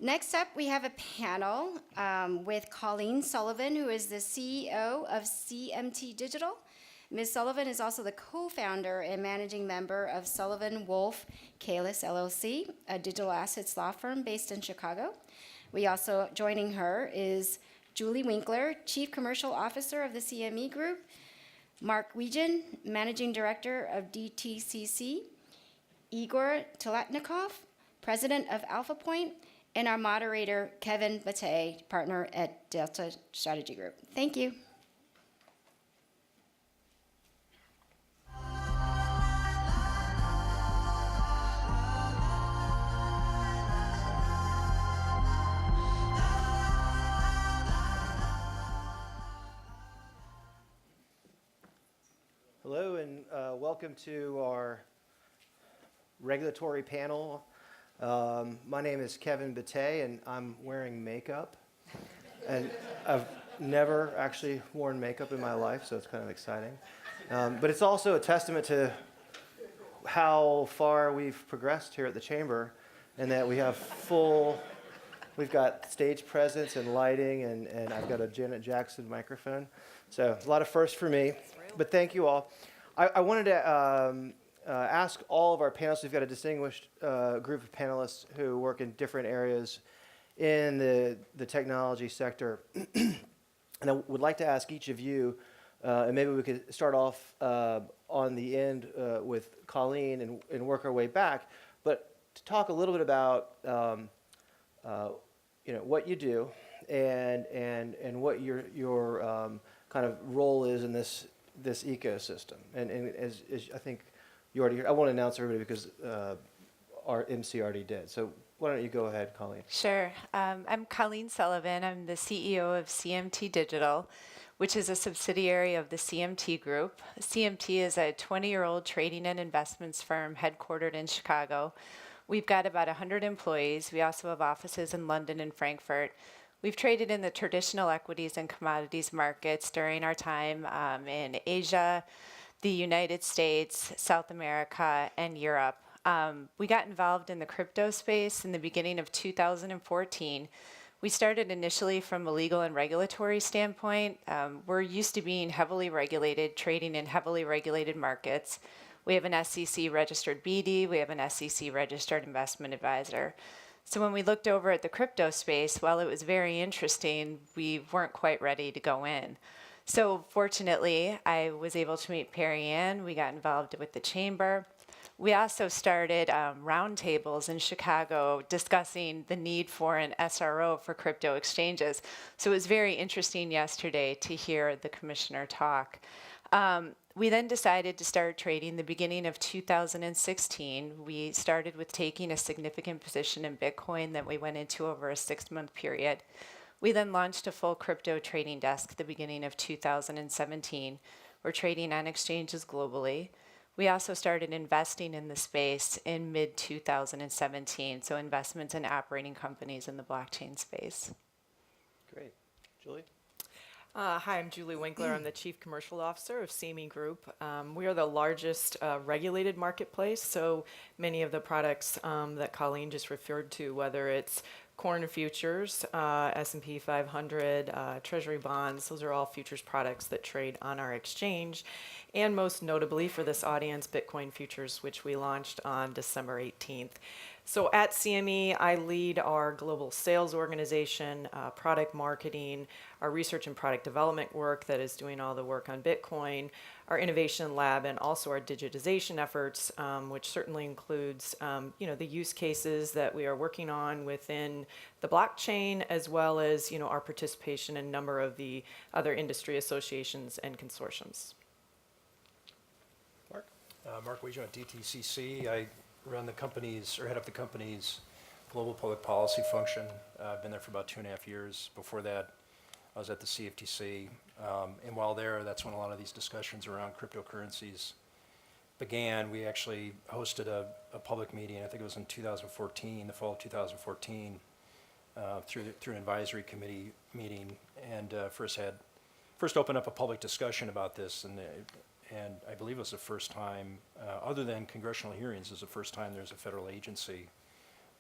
Next up, we have a panel with Colleen Sullivan, who is the CEO of CMT Digital. Ms. Sullivan is also the co-founder and managing member of Sullivan Wolf Kalis LLC, a digital assets law firm based in Chicago. We also, joining her is Julie Winkler, Chief Commercial Officer of the CME Group, Mark Wetjen, Managing Director of DTCC, Igor Telyatnikov, President of AlphaPoint, and our moderator, Kevin Batteh, partner at Delta Strategy Group. Thank you. Hello, and welcome to our regulatory panel. My name is Kevin Batteh, and I'm wearing makeup. And I've never actually worn makeup in my life, so it's kind of exciting. But it's also a testament to how far we've progressed here at the Chamber, and that we've got stage presence and lighting, and I've got a Janet Jackson microphone. So a lot of firsts for me, but thank you all. I wanted to ask all of our panelists, we've got a distinguished group of panelists who work in different areas in the technology sector. And I would like to ask each of you, and maybe we could start off on the end with Colleen and work our way back, but to talk a little bit about what you do and what your kind of role is in this ecosystem. And as I think you already heard, I won't announce everybody because our MC already did. So why don't you go ahead, Colleen? Sure. I'm Colleen Sullivan. I'm the CEO of CMT Digital, which is a subsidiary of the CMT Group. CMT is a 20-year-old trading and investments firm headquartered in Chicago. We've got about 100 employees. We also have offices in London and Frankfurt. We've traded in the traditional equities and commodities markets during our time in Asia, the United States, South America, and Europe. We got involved in the crypto space in the beginning of 2014. We started initially from a legal and regulatory standpoint. We're used to being heavily regulated, trading in heavily regulated markets. We have an SEC-registered BD. We have an SEC-registered investment advisor. So when we looked over at the crypto space, while it was very interesting, we weren't quite ready to go in. So fortunately, I was able to meet Perry Ann. We got involved with the chamber. We also started roundtables in Chicago discussing the need for an SRO for crypto exchanges. So it was very interesting yesterday to hear the commissioner talk. We then decided to start trading the beginning of 2016. We started with taking a significant position in Bitcoin that we went into over a 6-month period. We then launched a full crypto trading desk at the beginning of 2017. We're trading on exchanges globally. We also started investing in the space in mid-2017, so investments in operating companies in the blockchain space. Great. Julie? Hi, I'm Julie Winkler. I'm the Chief Commercial Officer of CME Group. We are the largest regulated marketplace, so many of the products that Colleen just referred to, whether it's corn futures, S&P 500, Treasury bonds, those are all futures products that trade on our exchange. And most notably for this audience, Bitcoin futures, which we launched on December 18th. So at CME, I lead our global sales organization, product marketing, our research and product development work that is doing all the work on Bitcoin, our innovation lab, and also our digitization efforts, which certainly includes the use cases that we are working on within the blockchain, as well as our participation in a number of the other industry associations and consortiums. Mark? Mark Wetjen at DTCC. I run the company's, or head up the company's global public policy function. I've been there for about 2.5 years. Before that, I was at the CFTC. And while there, that's when a lot of these discussions around cryptocurrencies began. We actually hosted a public meeting, I think it was in 2014, the fall of 2014, through an advisory committee meeting, and first opened up a public discussion about this, and I believe it was the first time, other than congressional hearings, it was the first time there's a federal agency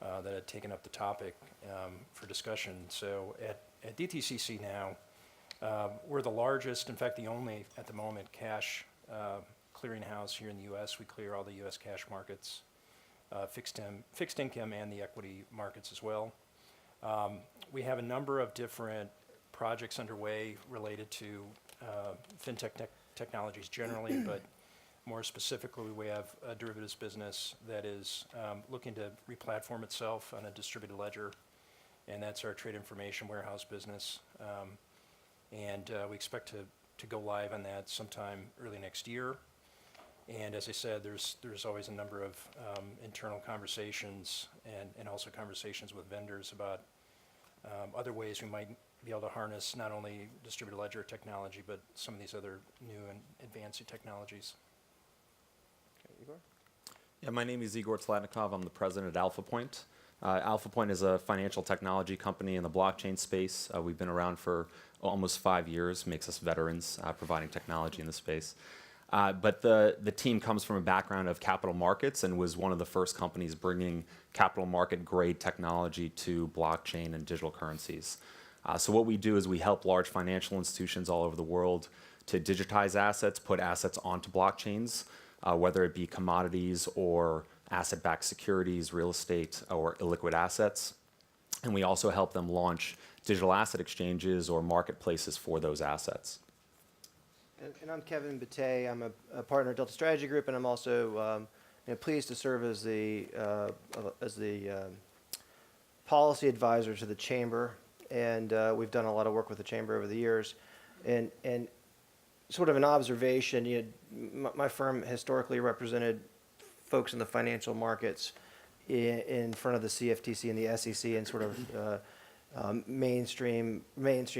that had taken up the topic for discussion. So at DTCC now, we're the largest, in fact, the only at the moment cash clearinghouse here in the U.S. We clear all the U.S. cash markets, fixed income, and the equity markets as well. We have a number of different projects underway related to fintech technologies generally, but more specifically, we have a derivatives business that is looking to replatform itself on a distributed ledger, and that's our trade information warehouse business. And we expect to go live on that sometime early next year. And as I said, there's always a number of internal conversations and also conversations with vendors about other ways we might be able to harness not only distributed ledger technology, but some of these other new and advanced technologies. Okay, Igor? Yeah, my name is Igor Telyatnikov. I'm the president at AlphaPoint. AlphaPoint is a financial technology company in the blockchain space. We've been around for almost 5 years, makes us veterans providing technology in the space. But the team comes from a background of capital markets and was one of the first companies bringing capital market grade technology to blockchain and digital currencies. So what we do is we help large financial institutions all over the world to digitize assets, put assets onto blockchains, whether it be commodities or asset-backed securities, real estate, or illiquid assets. And we also help them launch digital asset exchanges or marketplaces for those assets. And I'm Kevin Batteh. I'm a partner at Delta Strategy Group, and I'm also pleased to serve as the policy advisor to the Chamber. And we've done a lot of work with the Chamber over the years. And sort of an observation, my firm historically represented folks in the financial markets in front of the CFTC and the SEC and sort of mainstream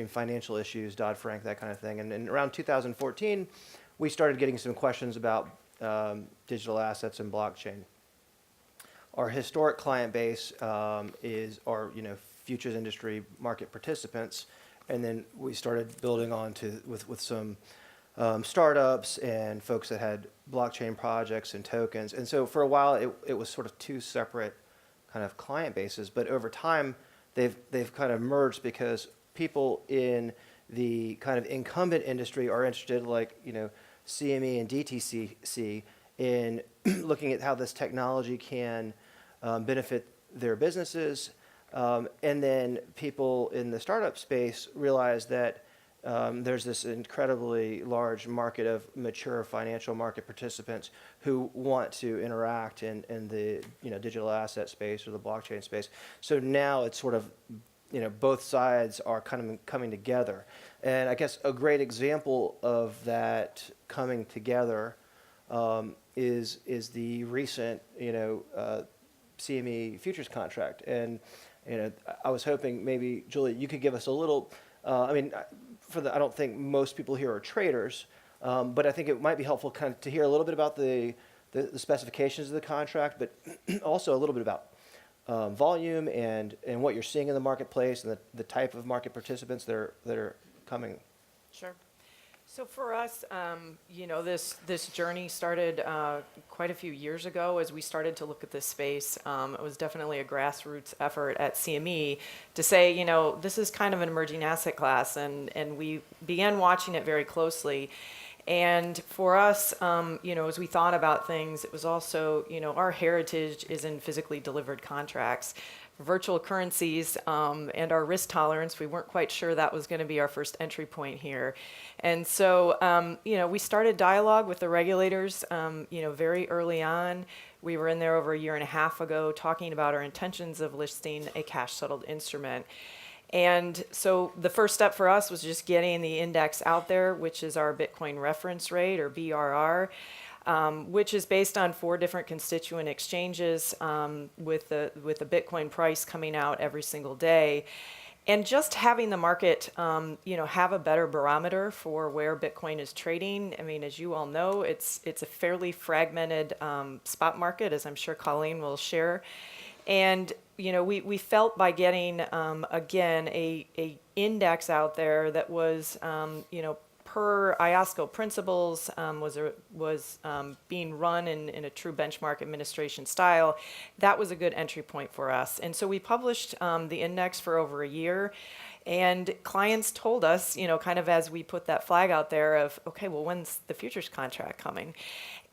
financial issues, Dodd-Frank, that kind of thing. And around 2014, we started getting some questions about digital assets and blockchain. Our historic client base is our futures industry market participants, and then we started building on with some startups and folks that had blockchain projects and tokens. And so for a while, it was sort of two separate kind of client bases, but over time, they've kind of merged because people in the kind of incumbent industry are interested, like CME and DTCC, in looking at how this technology can benefit their businesses. And then people in the startup space realize that there's this incredibly large market of mature financial market participants who want to interact in the digital asset space or the blockchain space. So now it's sort of both sides are kind of coming together. And I guess a great example of that coming together is the recent CME futures contract. And I was hoping maybe, Julie, you could give us a little, I don't think most people here are traders, but I think it might be helpful kind of to hear a little bit about the specifications of the contract, but also a little bit about volume and what you're seeing in the marketplace and the type of market participants that are coming. Sure. So for us, this journey started quite a few years ago as we started to look at this space. It was definitely a grassroots effort at CME to say, this is kind of an emerging asset class, and we began watching it very closely. And for us, as we thought about things, it was also, our heritage is in physically delivered contracts. Virtual currencies and our risk tolerance, we weren't quite sure that was going to be our first entry point here. And so, we started dialogue with the regulators, very early on. We were in there over a year and a half ago talking about our intentions of listing a cash-settled instrument. And so the first step for us was just getting the index out there, which is our Bitcoin reference rate, or BRR. Which is based on 4 different constituent exchanges with the Bitcoin price coming out every single day. And just having the market, have a better barometer for where Bitcoin is trading. I mean, as you all know, it's a fairly fragmented spot market, as I'm sure Colleen will share. And, we felt by getting, again, a index out there that was, per IOSCO principles, was being run in a true benchmark administration style. That was a good entry point for us. And so we published the index for over a year. And clients told us, kind of as we put that flag out there of, okay, well, when's the futures contract coming?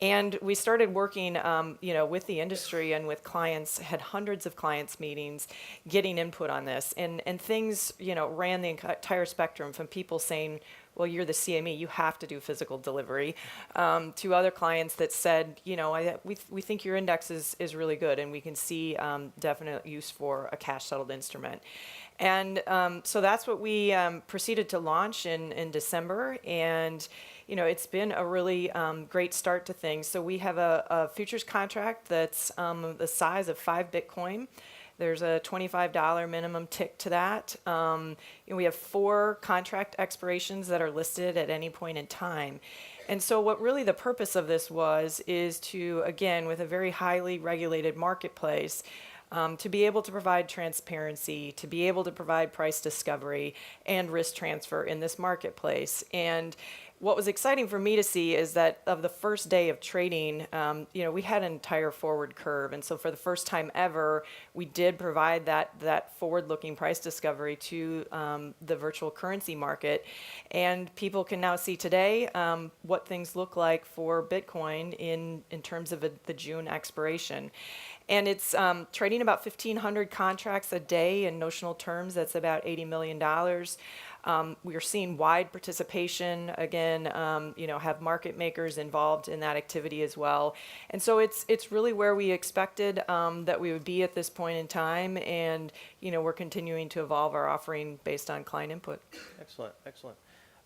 And we started working, with the industry and with clients, had hundreds of clients meetings, getting input on this. And things, ran the entire spectrum from people saying, well, you're the CME, you have to do physical delivery, to other clients that said, we think your index is really good and we can see definite use for a cash settled instrument. And so that's what we proceeded to launch in December. And, it's been a really great start to things. So we have a futures contract that's the size of 5 Bitcoin. There's a $25 minimum tick to that. We have 4 contract expirations that are listed at any point in time. And so what really the purpose of this is to, again, with a very highly regulated marketplace, to be able to provide transparency, to be able to provide price discovery and risk transfer in this marketplace. And what was exciting for me to see is that of the first day of trading, we had an entire forward curve. And so for the first time ever, we did provide that forward-looking price discovery to the virtual currency market. And people can now see today what things look like for Bitcoin in terms of the June expiration. And it's trading about 1,500 contracts a day in notional terms. That's about $80 million. We are seeing wide participation, again, have market makers involved in that activity as well. And so it's really where we expected that we would be at this point in time. And, we're continuing to evolve our offering based on client input. Excellent, excellent.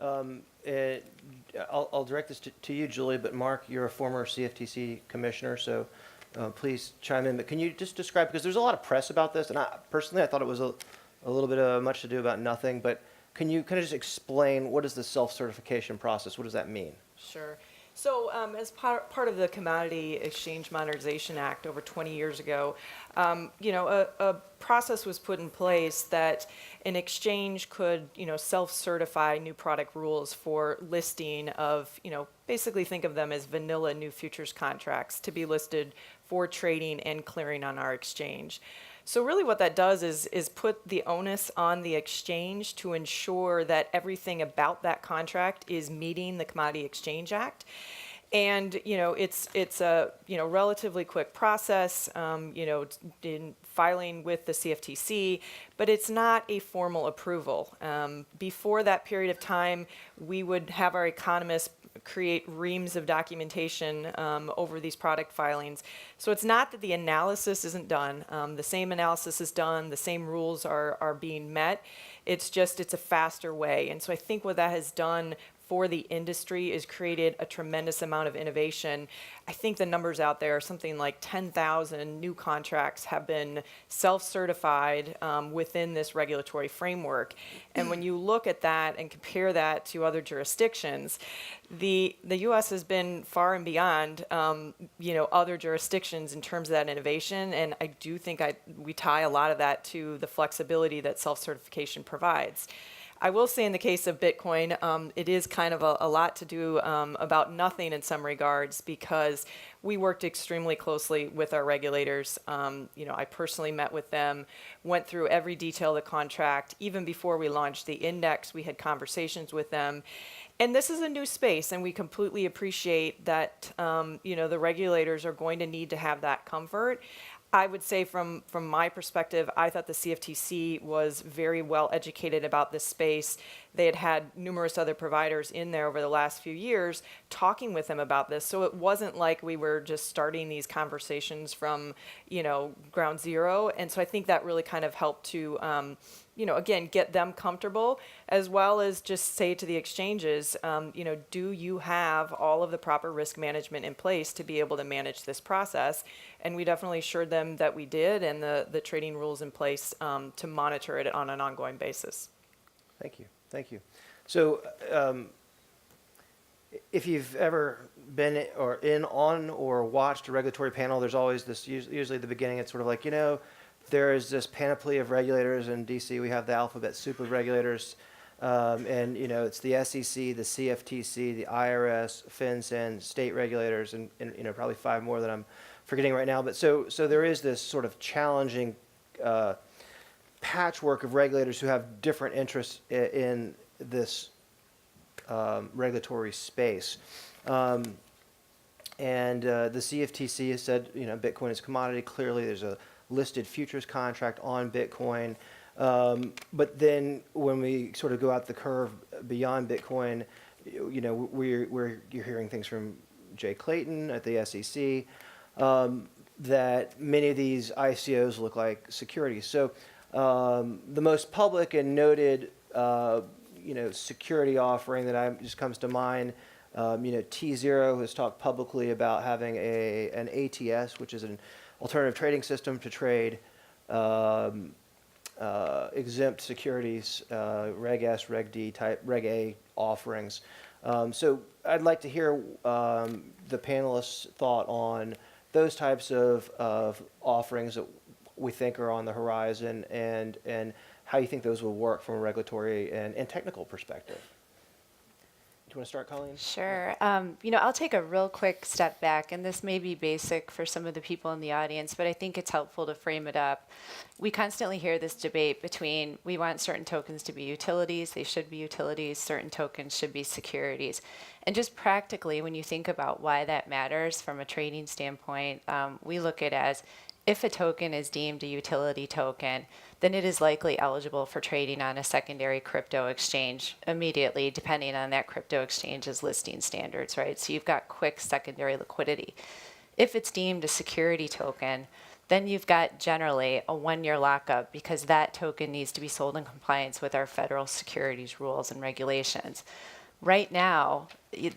I'll direct this to you, Julie, but Mark, you're a former CFTC commissioner, so please chime in. But can you just describe, because there's a lot of press about this, and I thought it was a little bit of much to do about nothing, but can you kind of just explain what is the self-certification process? What does that mean? Sure. So as part of the Commodity Exchange Modernization Act over 20 years ago, a process was put in place that an exchange could, self-certify new product rules for listing of, basically think of them as vanilla new futures contracts to be listed for trading and clearing on our exchange. So really what that does is put the onus on the exchange to ensure that everything about that contract is meeting the Commodity Exchange Act. And, it's a, relatively quick process, in filing with the CFTC, but it's not a formal approval. Before that period of time, we would have our economists create reams of documentation over these product filings. So it's not that the analysis isn't done. The same analysis is done. The same rules are being met. It's just, it's a faster way. And so I think what that has done for the industry is created a tremendous amount of innovation. I think the numbers out there are something like 10,000 new contracts have been self-certified within this regulatory framework. And when you look at that and compare that to other jurisdictions, the U.S. has been far and beyond, other jurisdictions in terms of that innovation. And I do think we tie a lot of that to the flexibility that self-certification provides. I will say in the case of Bitcoin, it is kind of a lot to do about nothing in some regards, because we worked extremely closely with our regulators. I personally met with them, went through every detail of the contract. Even before we launched the index, we had conversations with them. And this is a new space, and we completely appreciate that, the regulators are going to need to have that comfort. I would say from my perspective, I thought the CFTC was very well educated about this space. They had numerous other providers in there over the last few years talking with them about this. So it wasn't like we were just starting these conversations from, ground zero. And so I think that really kind of helped to, again, get them comfortable, as well as just say to the exchanges, do you have all of the proper risk management in place to be able to manage this process? And we definitely assured them that we did, and the trading rules in place to monitor it on an ongoing basis. Thank you. Thank you. So if you've ever been on or watched a regulatory panel, there's always this, usually at the beginning, it's sort of like, there is this panoply of regulators in DC. We have the alphabet soup of regulators. And, it's the SEC, the CFTC, the IRS, FinCEN, state regulators, and probably 5 more that I'm forgetting right now. But so there is this sort of challenging patchwork of regulators who have different interests in this regulatory space. And the CFTC has said, Bitcoin is a commodity. Clearly, there's a listed futures contract on Bitcoin. But then when we sort of go out the curve beyond Bitcoin, you're hearing things from Jay Clayton at the SEC that many of these ICOs look like securities. So the most public and noted security offering that just comes to mind, T0 has talked publicly about having an ATS, which is an alternative trading system to trade exempt securities, Reg S, Reg D type, Reg A offerings. So I'd like to hear the panelists' thought on those types of offerings that we think are on the horizon, and how you think those will work from a regulatory and technical perspective. Do you want to start, Colleen? Sure. I'll take a real quick step back, and this may be basic for some of the people in the audience, but I think it's helpful to frame it up. We constantly hear this debate between we want certain tokens to be utilities, they should be utilities, certain tokens should be securities. And just practically, when you think about why that matters from a trading standpoint, we look at it as if a token is deemed a utility token, then it is likely eligible for trading on a secondary crypto exchange immediately, depending on that crypto exchange's listing standards, right? So you've got quick secondary liquidity. If it's deemed a security token, then you've got generally a 1-year lockup because that token needs to be sold in compliance with our federal securities rules and regulations. Right now,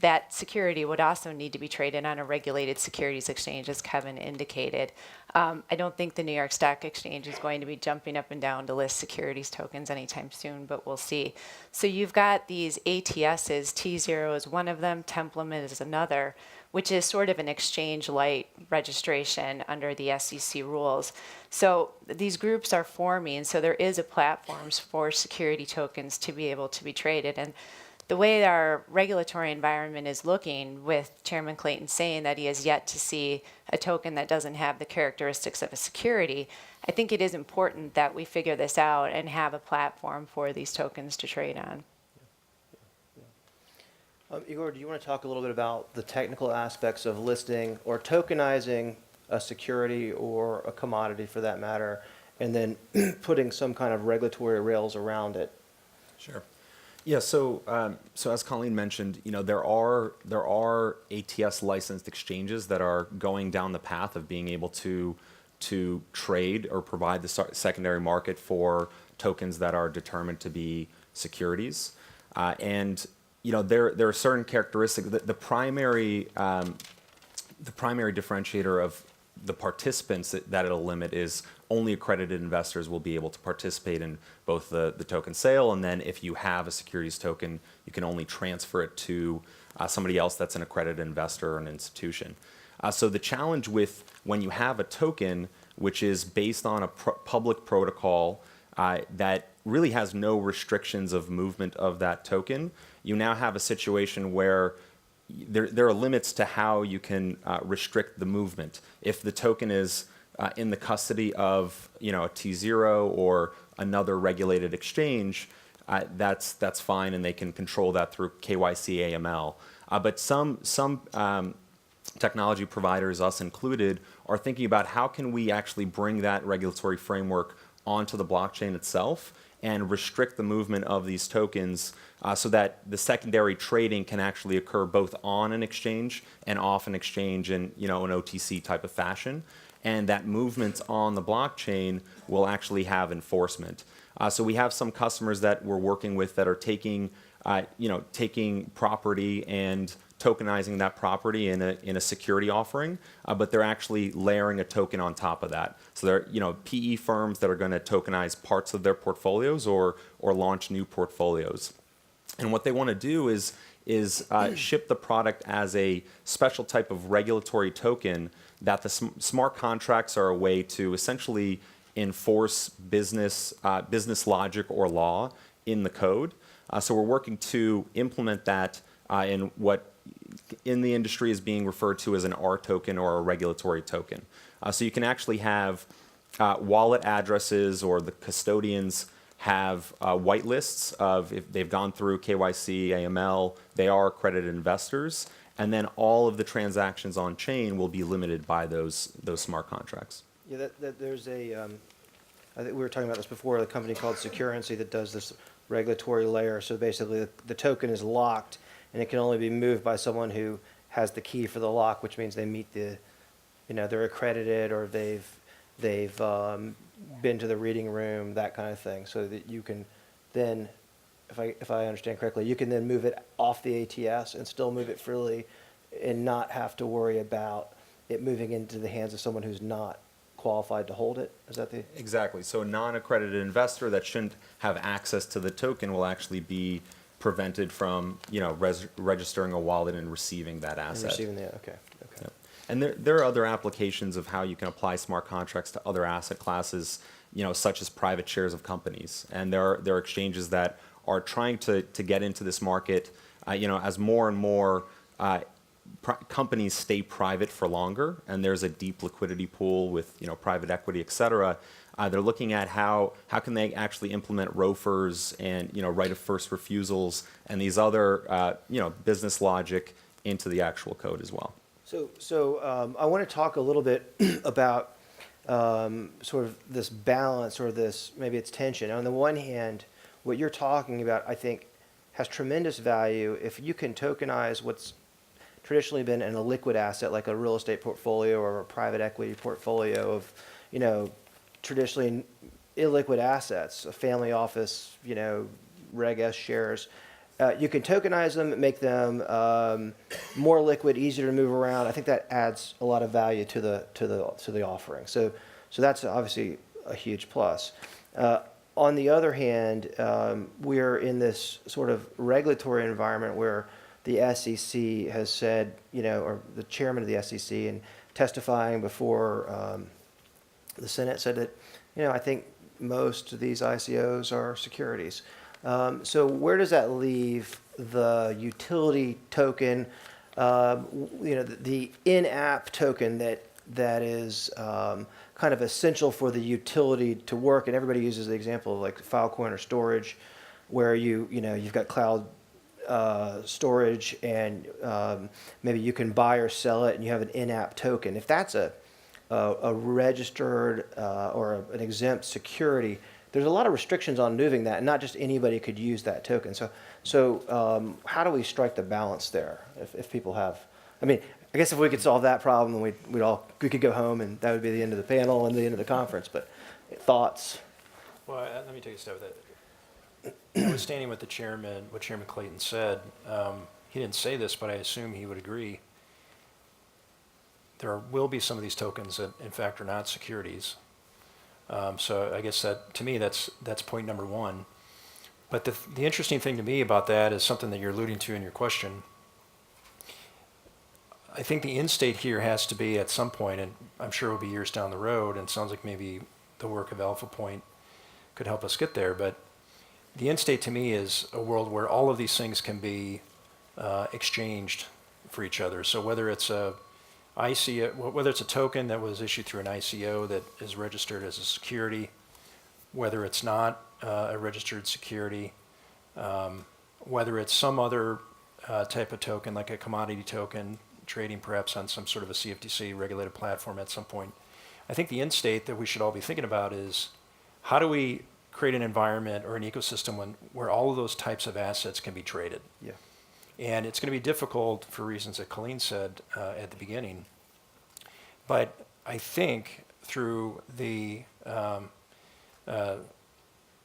that security would also need to be traded on a regulated securities exchange, as Kevin indicated. I don't think the New York Stock Exchange is going to be jumping up and down to list securities tokens anytime soon, but we'll see. So you've got these ATSs, T0 is one of them, Templement is another, which is sort of an exchange-light registration under the SEC rules. So these groups are forming, so there is a platform for security tokens to be able to be traded. And the way our regulatory environment is looking, with Chairman Clayton saying that he has yet to see a token that doesn't have the characteristics of a security, I think it is important that we figure this out and have a platform for these tokens to trade on. Igor, do you want to talk a little bit about the technical aspects of listing or tokenizing a security or a commodity for that matter, and then putting some kind of regulatory rails around it? Sure. Yeah, so as Colleen mentioned, there are ATS licensed exchanges that are going down the path of being able to trade or provide the secondary market for tokens that are determined to be securities, and there are certain characteristics. The primary differentiator of the participants that it'll limit is only accredited investors will be able to participate in both the token sale, and then if you have a securities token, you can only transfer it to somebody else that's an accredited investor or an institution. So the challenge with when you have a token which is based on a public protocol that really has no restrictions of movement of that token, you now have a situation where there are limits to how you can restrict the movement. If the token is in the custody of a T0 or another regulated exchange, that's fine, and they can control that through KYC AML. But some technology providers, us included, are thinking about how can we actually bring that regulatory framework onto the blockchain itself and restrict the movement of these tokens so that the secondary trading can actually occur both on an exchange and off an exchange in an OTC type of fashion, and that movements on the blockchain will actually have enforcement. So we have some customers that we're working with that are taking property and tokenizing that property in a security offering, but they're actually layering a token on top of that. So they're PE firms that are going to tokenize parts of their portfolios or launch new portfolios. And what they want to do is ship the product as a special type of regulatory token that the smart contracts are a way to essentially enforce business logic or law in the code. So we're working to implement that in what in the industry is being referred to as an R token or a regulatory token. So you can actually have wallet addresses, or the custodians have white lists of if they've gone through KYC, AML, they are accredited investors, and then all of the transactions on chain will be limited by those smart contracts. Yeah, there's a, I think we were talking about this before, a company called Securrency that does this regulatory layer. So basically the token is locked and it can only be moved by someone who has the key for the lock, which means they meet the, they're accredited, or they've been to the reading room, that kind of thing, so that you can then, if I understand correctly, you can then move it off the ATS and still move it freely and not have to worry about it moving into the hands of someone who's not qualified to hold it. Is that the? Exactly. So a non-accredited investor that shouldn't have access to the token will actually be prevented from, registering a wallet and receiving that asset. And receiving the, okay. Yep. And there are other applications of how you can apply smart contracts to other asset classes, such as private shares of companies. And there are exchanges that are trying to get into this market, as more and more companies stay private for longer, and there's a deep liquidity pool with private equity, et cetera. They're looking at how can they actually implement ROFRs and right of first refusals and these other business logic into the actual code as well. So I want to talk a little bit about sort of this balance, or this, maybe it's tension. On the one hand, what you're talking about, I think, has tremendous value if you can tokenize what's traditionally been an illiquid asset, like a real estate portfolio or a private equity portfolio of, traditionally illiquid assets, a family office, Reg S shares. You can tokenize them, make them more liquid, easier to move around. I think that adds a lot of value to the offering. So that's obviously a huge plus. On the other hand, we're in this sort of regulatory environment where the SEC has said, or the chairman of the SEC, and testifying before the Senate, said that, I think most of these ICOs are securities. So where does that leave the utility token, the in-app token that is kind of essential for the utility to work? And everybody uses the example of like Filecoin or storage, where you've got cloud storage, and maybe you can buy or sell it, and you have an in-app token. If that's a registered or an exempt security, there's a lot of restrictions on moving that, and not just anybody could use that token. So how do we strike the balance there? If people have, I guess if we could solve that problem, we could go home, and that would be the end of the panel and the end of the conference. But thoughts? Well, let me take a stab at that. I was standing with the chairman, what Chairman Clayton said. He didn't say this, but I assume he would agree. There will be some of these tokens that, in fact, are not securities. So I guess that, to me, that's point number one. But the interesting thing to me about that is something that you're alluding to in your question. I think the end state here has to be, at some point, and I'm sure it will be years down the road, and it sounds like maybe the work of AlphaPoint could help us get there, but the end state to me is a world where all of these things can be exchanged for each other. So whether it's a token that was issued through an ICO that is registered as a security, whether it's not a registered security, whether it's some other type of token, like a commodity token, trading perhaps on some sort of a CFTC regulated platform at some point. I think the end state that we should all be thinking about is, how do we create an environment or an ecosystem where all of those types of assets can be traded? Yeah. And it's going to be difficult for reasons that Colleen said at the beginning. But I think through the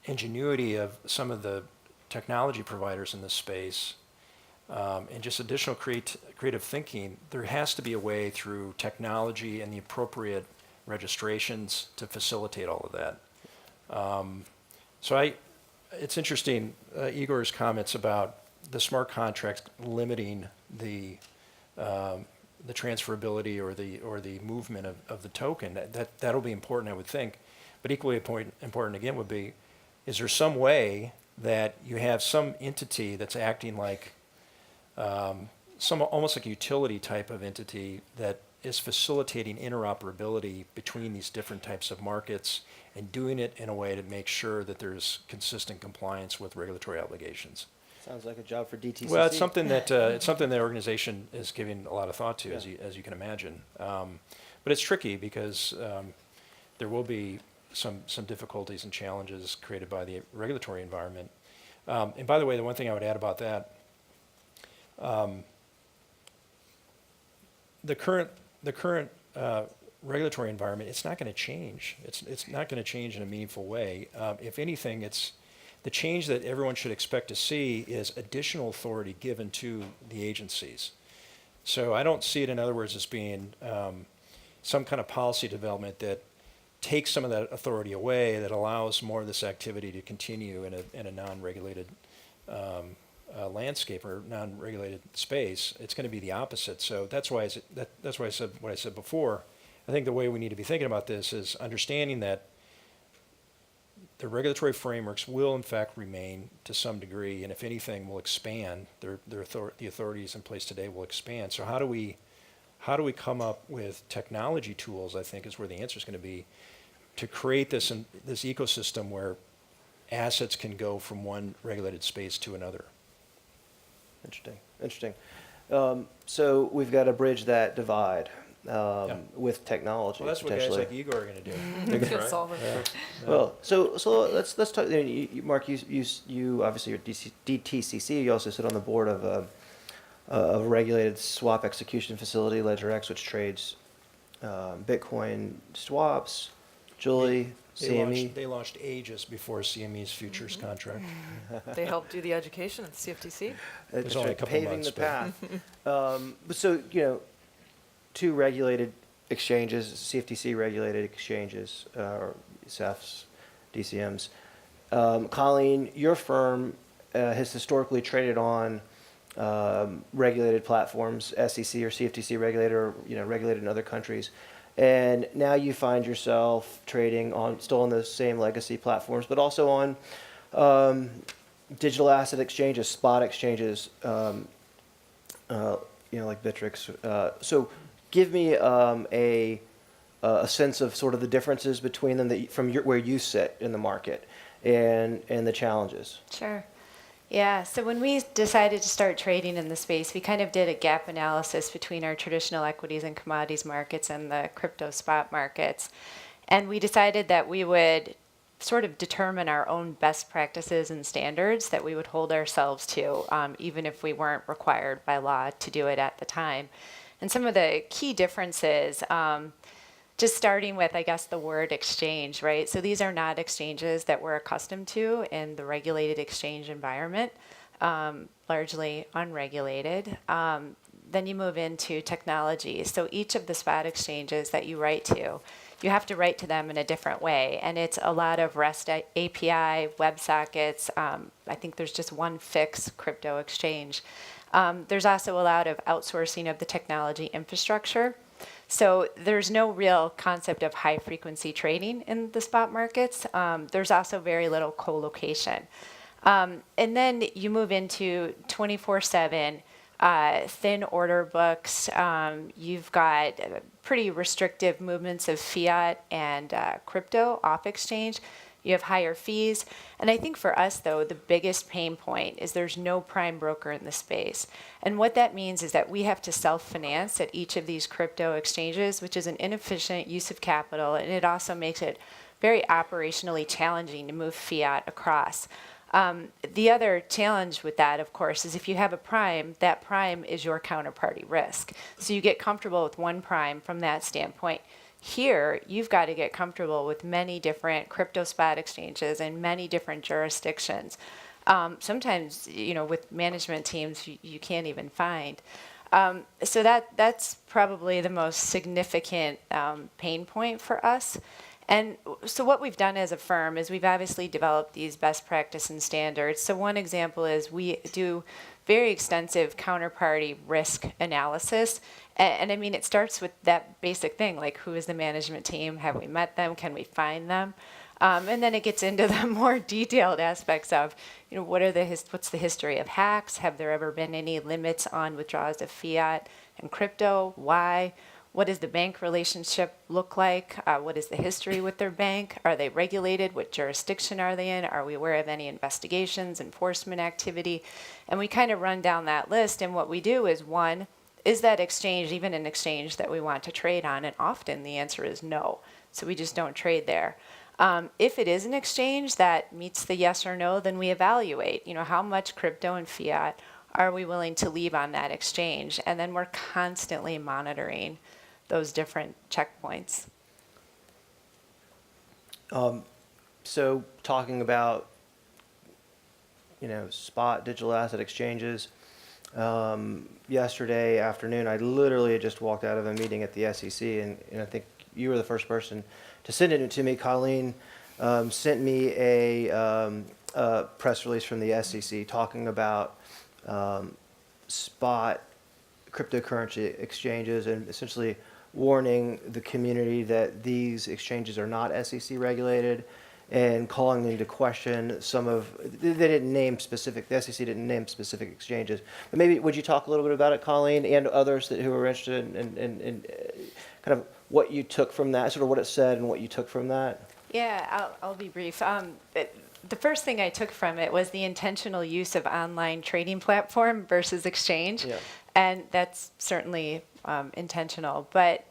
ingenuity of some of the technology providers in this space, and just additional creative thinking, there has to be a way through technology and the appropriate registrations to facilitate all of that. It's interesting, Igor's comments about the smart contracts limiting the transferability or the movement of the token. That'll be important, I would think. But equally important again would be, is there some way that you have some entity that's acting like some almost like a utility type of entity that is facilitating interoperability between these different types of markets and doing it in a way to make sure that there's consistent compliance with regulatory obligations. Sounds like a job for DTCC. Well, it's something that the organization is giving a lot of thought to, as you can imagine. But it's tricky because there will be some difficulties and challenges created by the regulatory environment. And by the way, the one thing I would add about that, the current regulatory environment, it's not going to change. It's not going to change in a meaningful way. If anything, the change that everyone should expect to see is additional authority given to the agencies. So I don't see it, in other words, as being some kind of policy development that takes some of that authority away, that allows more of this activity to continue in a non-regulated landscape or non-regulated space. It's going to be the opposite. So that's why I said what I said before. I think the way we need to be thinking about this is understanding that the regulatory frameworks will in fact remain to some degree, and if anything will expand. The authorities in place today will expand. So how do we come up with technology tools, I think is where the answer is going to be, to create this ecosystem where assets can go from one regulated space to another. Interesting. So we've got to bridge that divide with technology. Well, that's what guys like Igor are going to do. Good solver. Well, so let's talk. Mark, you obviously you're DTCC. You also sit on the board of a regulated swap execution facility, LedgerX, which trades Bitcoin swaps. Julie, CME. They launched ages before CME's futures contract. They helped do the education at the CFTC. There's only a couple paving months, the path. So two regulated exchanges, CFTC regulated exchanges, or SEFs, DCMs. Colleen, your firm has historically traded on regulated platforms, SEC or CFTC regulated, or regulated in other countries. And now you find yourself trading still on the same legacy platforms, but also on digital asset exchanges, spot exchanges, like Bittrex. So give me a sense of sort of the differences between them from where you sit in the market and the challenges. Sure. Yeah, so when we decided to start trading in the space, we kind of did a gap analysis between our traditional equities and commodities markets and the crypto spot markets. And we decided that we would sort of determine our own best practices and standards that we would hold ourselves to, even if we weren't required by law to do it at the time. And some of the key differences, just starting with, I guess, the word exchange, right? So these are not exchanges that we're accustomed to in the regulated exchange environment, largely unregulated. Then you move into technology. So each of the spot exchanges that you write to, you have to write to them in a different way. And it's a lot of REST API, WebSockets. I think there's just one fixed crypto exchange. There's also a lot of outsourcing of the technology infrastructure. So there's no real concept of high frequency trading in the spot markets. There's also very little co-location. And then you move into 24/7, thin order books. You've got pretty restrictive movements of fiat and crypto off exchange. You have higher fees. And I think for us, though, the biggest pain point is there's no prime broker in the space. And what that means is that we have to self-finance at each of these crypto exchanges, which is an inefficient use of capital, and it also makes it very operationally challenging to move fiat across. The other challenge with that, of course, is if you have a prime, that prime is your counterparty risk. So you get comfortable with one prime from that standpoint. Here, you've got to get comfortable with many different crypto spot exchanges in many different jurisdictions. Sometimes, with management teams, you can't even find. So that's probably the most significant pain point for us. And so what we've done as a firm is we've obviously developed these best practice and standards. So one example is we do very extensive counterparty risk analysis. And I mean, it starts with that basic thing, like who is the management team? Have we met them? Can we find them? And then it gets into the more detailed aspects of, what's the history of hacks? Have there ever been any limits on withdrawals of fiat and crypto? Why? What does the bank relationship look like? What is the history with their bank? Are they regulated? What jurisdiction are they in? Are we aware of any investigations, enforcement activity? And we kind of run down that list. And what we do is, one, is that exchange even an exchange that we want to trade on? And often the answer is no. So we just don't trade there. If it is an exchange that meets the yes or no, then we evaluate, how much crypto and fiat are we willing to leave on that exchange? And then we're constantly monitoring those different checkpoints. So talking about, spot digital asset exchanges, yesterday afternoon, I literally just walked out of a meeting at the SEC, and I think you were the first person to send it to me. Colleen sent me a press release from the SEC talking about spot cryptocurrency exchanges and essentially warning the community that these exchanges are not SEC regulated and calling into question some of, they didn't name specific, the SEC didn't name specific exchanges. But maybe would you talk a little bit about it, Colleen, and others who are interested in kind of what you took from that, sort of what it said and what you took from that? Yeah, I'll be brief. The first thing I took from it was the intentional use of online trading platform versus exchange. Yeah. And that's certainly intentional. But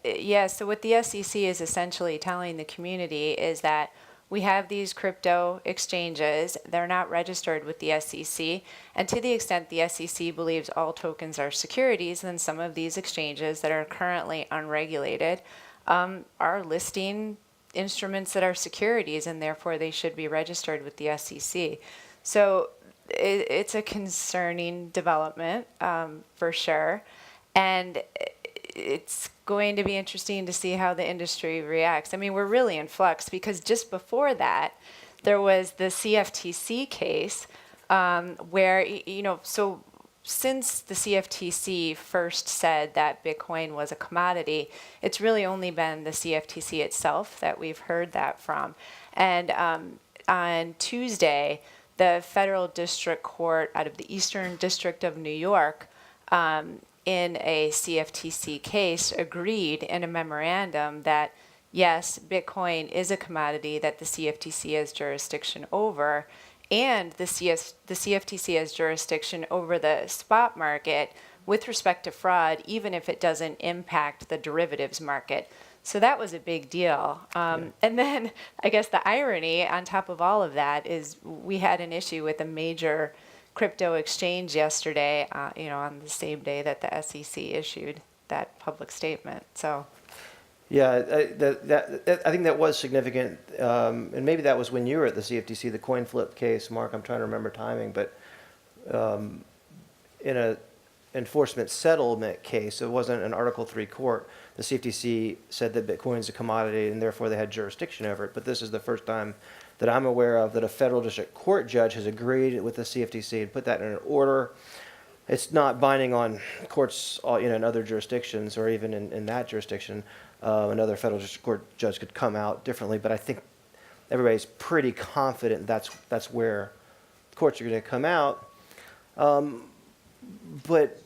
so what the SEC is essentially telling the community is that we have these crypto exchanges. They're not registered with the SEC. And to the extent the SEC believes all tokens are securities, then some of these exchanges that are currently unregulated are listing instruments that are securities, and therefore they should be registered with the SEC. So it's a concerning development for sure. And it's going to be interesting to see how the industry reacts. I mean, we're really in flux because just before that, there was the CFTC case where, so since the CFTC first said that Bitcoin was a commodity, it's really only been the CFTC itself that we've heard that from. And on Tuesday, the Federal District Court out of the Eastern District of New York in a CFTC case agreed in a memorandum that, yes, Bitcoin is a commodity that the CFTC has jurisdiction over, and the CFTC has jurisdiction over the spot market with respect to fraud, even if it doesn't impact the derivatives market. So that was a big deal. And then I guess the irony on top of all of that is we had an issue with a major crypto exchange yesterday, on the same day that the SEC issued that public statement. So. Yeah, I think that was significant, and maybe that was when you were at the CFTC, the coin flip case, Mark. I'm trying to remember timing, but in a enforcement settlement case, it wasn't an Article 3 court. The CFTC said that Bitcoin is a commodity, and therefore they had jurisdiction over it. But this is the first time that I'm aware of that a federal district court judge has agreed with the CFTC and put that in an order. It's not binding on courts, in other jurisdictions or even in that jurisdiction. Another federal district court judge could come out differently, but I think everybody's pretty confident that's where courts are going to come out. But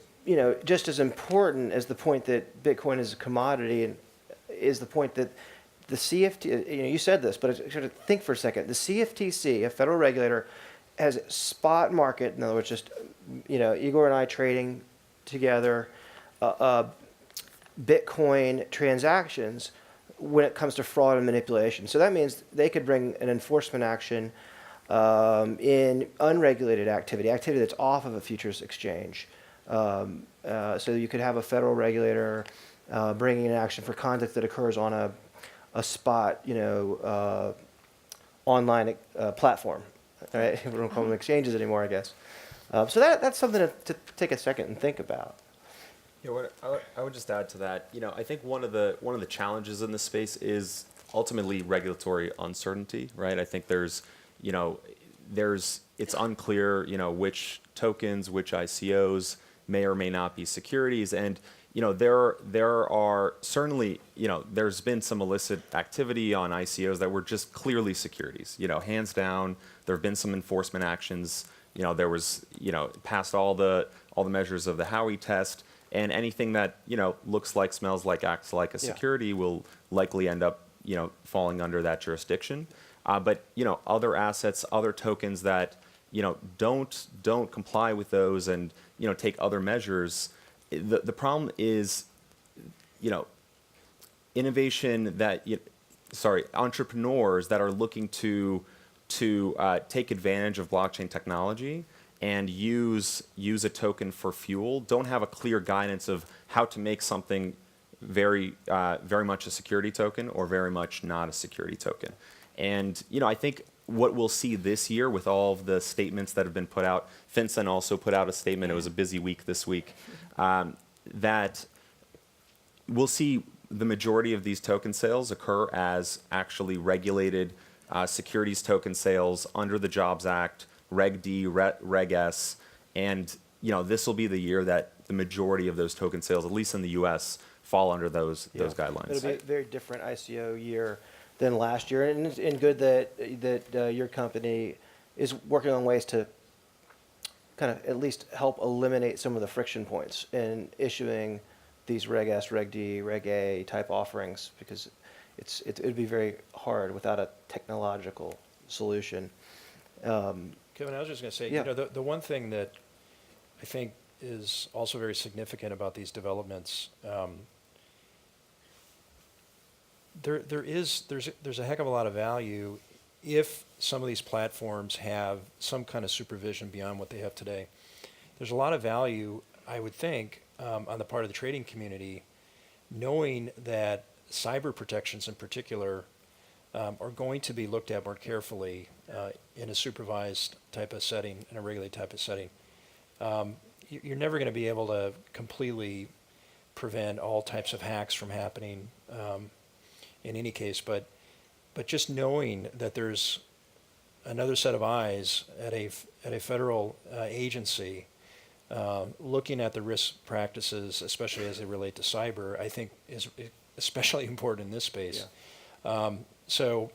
just as important as the point that Bitcoin is a commodity, and is the point that the CFTC, you said this, but I should think for a second. The CFTC, a federal regulator, has a spot market. In other words, just Igor and I trading together. Bitcoin transactions when it comes to fraud and manipulation. So that means they could bring an enforcement action in unregulated activity that's off of a futures exchange. So you could have a federal regulator bringing an action for conduct that occurs on a spot, online platform. Right? We don't call them exchanges anymore, I guess. So that's something to take a second and think about. Yeah, what I would just add to that, I think one of the challenges in this space is ultimately regulatory uncertainty, right? I think there's it's unclear, which tokens, which ICOs may or may not be securities. And, there are certainly, there's been some illicit activity on ICOs that were just clearly securities. Hands down, there have been some enforcement actions. There was, past all the measures of the Howey test, and anything that, looks like, smells like, acts like a security will likely end up, falling under that jurisdiction. But, other assets, other tokens that, don't comply with those and, take other measures. The problem is, innovation that, entrepreneurs that are looking to take advantage of blockchain technology and use a token for fuel don't have a clear guidance of how to make something very much a security token or very much not a security token. And I think what we'll see this year with all of the statements that have been put out, FinCEN also put out a statement. It was a busy week this week. That we'll see the majority of these token sales occur as actually regulated securities token sales under the Jobs Act, Reg D, Reg S, and this will be the year that the majority of those token sales, at least in the U.S., fall under those guidelines. It'll be a very different ICO year than last year, and it's good that your company is working on ways to kind of at least help eliminate some of the friction points in issuing these Reg S, Reg D, Reg A type offerings, because it'd be very hard without a technological solution. Kevin, I was just going to say, Yeah. the one thing that I think is also very significant about these developments, there's a heck of a lot of value if some of these platforms have some kind of supervision beyond what they have today. There's a lot of value, I would think, on the part of the trading community, knowing that cyber protections in particular are going to be looked at more carefully in a supervised type of setting, in a regulated type of setting. You're never going to be able to completely prevent all types of hacks from happening in any case, but just knowing that there's another set of eyes at a federal agency looking at the risk practices, especially as they relate to cyber, I think is especially important in this space. Yeah. So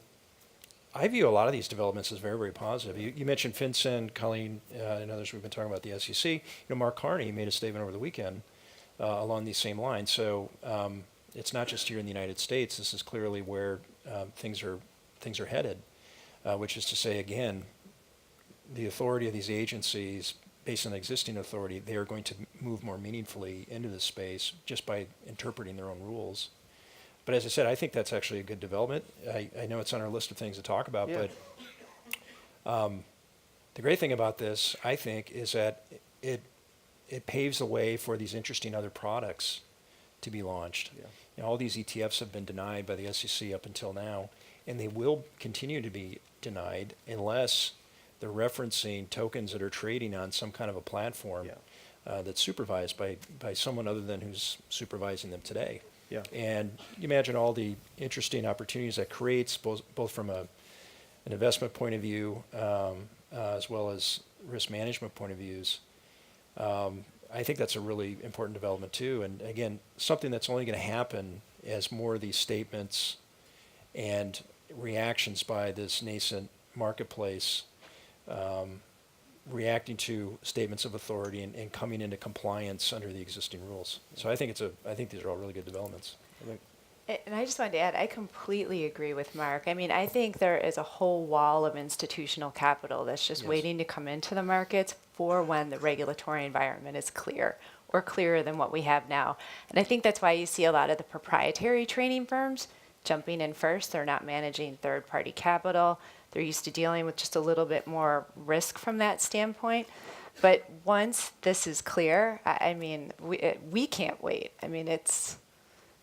I view a lot of these developments as very, very positive. You mentioned FinCEN, Colleen, and others. We've been talking about the SEC. Mark Carney made a statement over the weekend along these same lines. So it's not just here in the United States. This is clearly where things are headed, which is to say, again, the authority of these agencies, based on existing authority, they are going to move more meaningfully into this space just by interpreting their own rules. But as I said, I think that's actually a good development. I know it's on our list of things to talk about, Yeah. but the great thing about this, I think, is that it paves the way for these interesting other products to be launched. Yeah. All these ETFs have been denied by the SEC up until now, and they will continue to be denied unless they're referencing tokens that are trading on some kind of a platform that's supervised by someone other than who's supervising them today. Yeah. And you imagine all the interesting opportunities that creates, both from an investment point of view as well as risk management point of views. I think that's a really important development too. And again, something that's only going to happen as more of these statements and reactions by this nascent marketplace reacting to statements of authority and coming into compliance under the existing rules. So I think these are all really good developments. And I just wanted to add, I completely agree with Mark. I mean, I think there is a whole wall of institutional capital that's just waiting to come into the markets for when the regulatory environment is clear or clearer than what we have now. And I think that's why you see a lot of the proprietary trading firms jumping in first. They're not managing third-party capital. They're used to dealing with just a little bit more risk from that standpoint. But once this is clear, I mean, we can't wait. I mean, I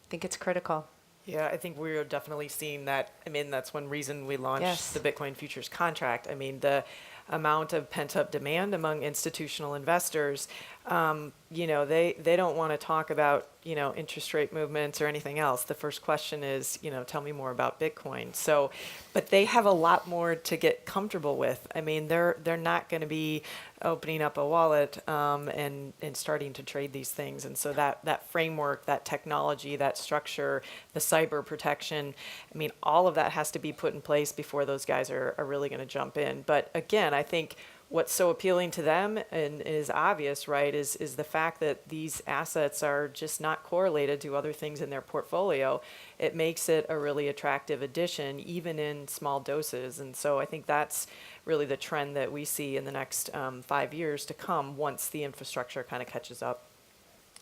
think it's critical. Yeah, I think we're definitely seeing that. I mean, that's one reason we launched the Bitcoin futures contract. I mean, the amount of pent-up demand among institutional investors they don't want to talk about, interest rate movements or anything else. The first question is, tell me more about Bitcoin. So, but they have a lot more to get comfortable with. I mean, they're not going to be opening up a wallet and starting to trade these things. And so that framework, that technology, that structure, the cyber protection, I mean, all of that has to be put in place before those guys are really going to jump in. But again, I think what's so appealing to them and is obvious, right, is the fact that these assets are just not correlated to other things in their portfolio. It makes it a really attractive addition, even in small doses. And so I think that's really the trend that we see in the next 5 years to come once the infrastructure kind of catches up.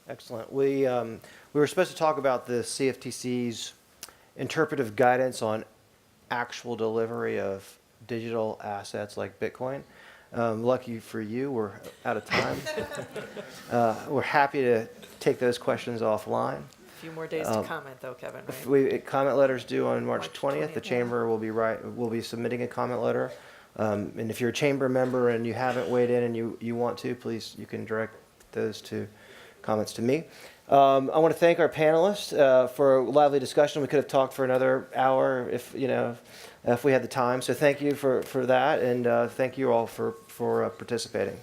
Excellent. We were supposed to talk about the CFTC's interpretive guidance on actual delivery of digital assets like Bitcoin. Lucky for you, we're out of time. We're happy to take those questions offline. A few more days to comment, though, Kevin, right? Comment letters due on March March 20th. The 20th, chamber will be submitting a comment letter. And if you're a chamber member and you haven't weighed in and you want to, please, you can direct those comments to me. I want to thank our panelists for a lively discussion. We could have talked for another hour if we had the time. So thank you for that, and thank you all for participating.